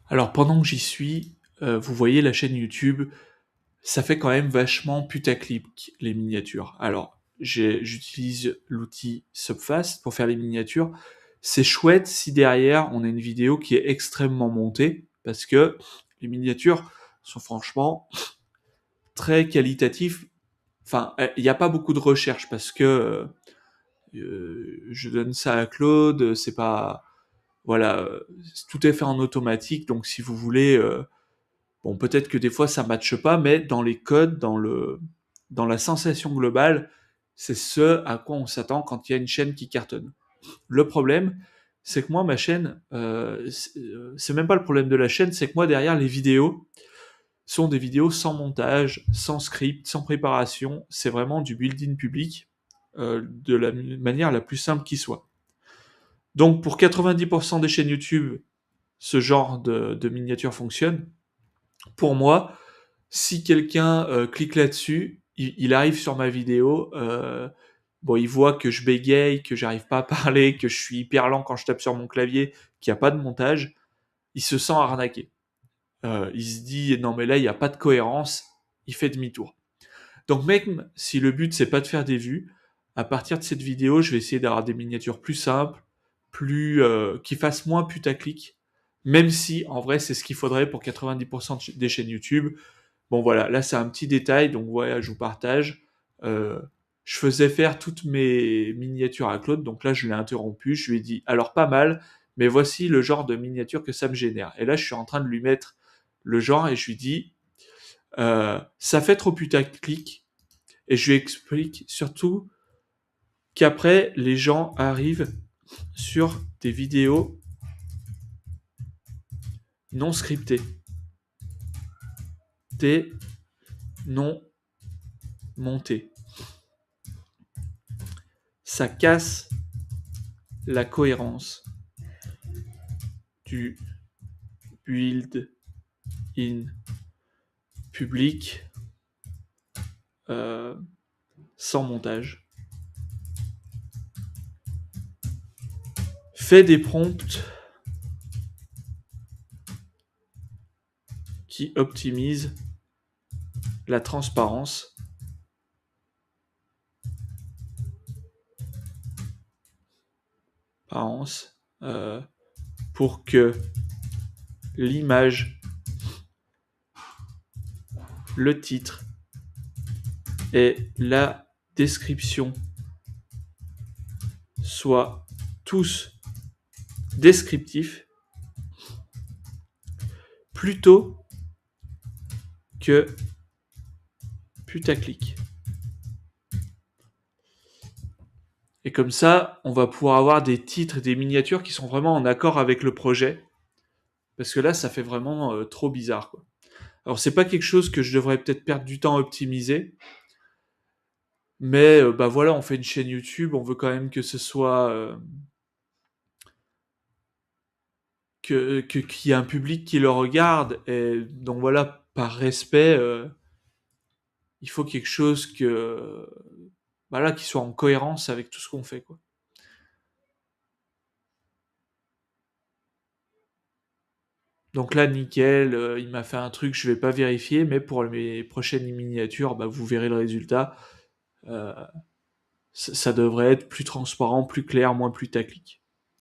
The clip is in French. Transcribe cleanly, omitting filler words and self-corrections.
Alors pendant que j'y suis, vous voyez la chaîne YouTube, ça fait quand même vachement putaclic les miniatures. Alors j'utilise l'outil Subfast pour faire les miniatures. C'est chouette si derrière on a une vidéo qui est extrêmement montée, parce que les miniatures sont franchement très qualitatives. Enfin, il n'y a pas beaucoup de recherche parce que je donne ça à Claude, c'est pas voilà, tout est fait en automatique, donc si vous voulez, bon, peut-être que des fois ça matche pas, mais dans les codes, dans la sensation globale, c'est ce à quoi on s'attend quand il y a une chaîne qui cartonne. Le problème, c'est que moi, ma chaîne, c'est même pas le problème de la chaîne, c'est que moi, derrière, les vidéos sont des vidéos sans montage, sans script, sans préparation. C'est vraiment du build-in public, de la manière la plus simple qui soit. Donc, pour 90% des chaînes YouTube, ce genre de miniature fonctionne. Pour moi, si quelqu'un clique là-dessus, il arrive sur ma vidéo, bon, il voit que je bégaye, que j'arrive pas à parler, que je suis hyper lent quand je tape sur mon clavier, qu'il n'y a pas de montage, il se sent arnaqué. Il se dit non mais là il n'y a pas de cohérence, il fait demi-tour. Donc même si le but c'est pas de faire des vues, à partir de cette vidéo, je vais essayer d'avoir des miniatures plus simples, plus qui fassent moins putaclic, même si en vrai c'est ce qu'il faudrait pour 90% des chaînes YouTube. Bon voilà, là c'est un petit détail, donc voilà, je vous partage. Euh, je faisais faire toutes mes miniatures à Claude, donc là je l'ai interrompu, je lui ai dit alors pas mal, mais voici le genre de miniature que ça me génère. Et là je suis en train de lui mettre le genre et je lui dis ça fait trop putaclic, et je lui explique surtout qu'après les gens arrivent sur des vidéos non scriptées, des non montées. Ça casse la cohérence du build in public euh, sans montage. Fais des prompts qui optimisent la transparence euh, pour que l'image, le titre et la description soient tous descriptifs plutôt que putaclic. Et comme ça, on va pouvoir avoir des titres et des miniatures qui sont vraiment en accord avec le projet. Parce que là, ça fait vraiment trop bizarre, quoi. Alors, c'est pas quelque chose que je devrais peut-être perdre du temps à optimiser. Mais bah voilà, on fait une chaîne YouTube, on veut quand même que ce soit qu'il y ait un public qui le regarde, et donc voilà, par respect, il faut quelque chose que voilà, qui soit en cohérence avec tout ce qu'on fait, quoi. Donc là, nickel, il m'a fait un truc, je vais pas vérifier, mais pour mes prochaines miniatures, bah, vous verrez le résultat. Euh, ça devrait être plus transparent, plus clair, moins putaclic.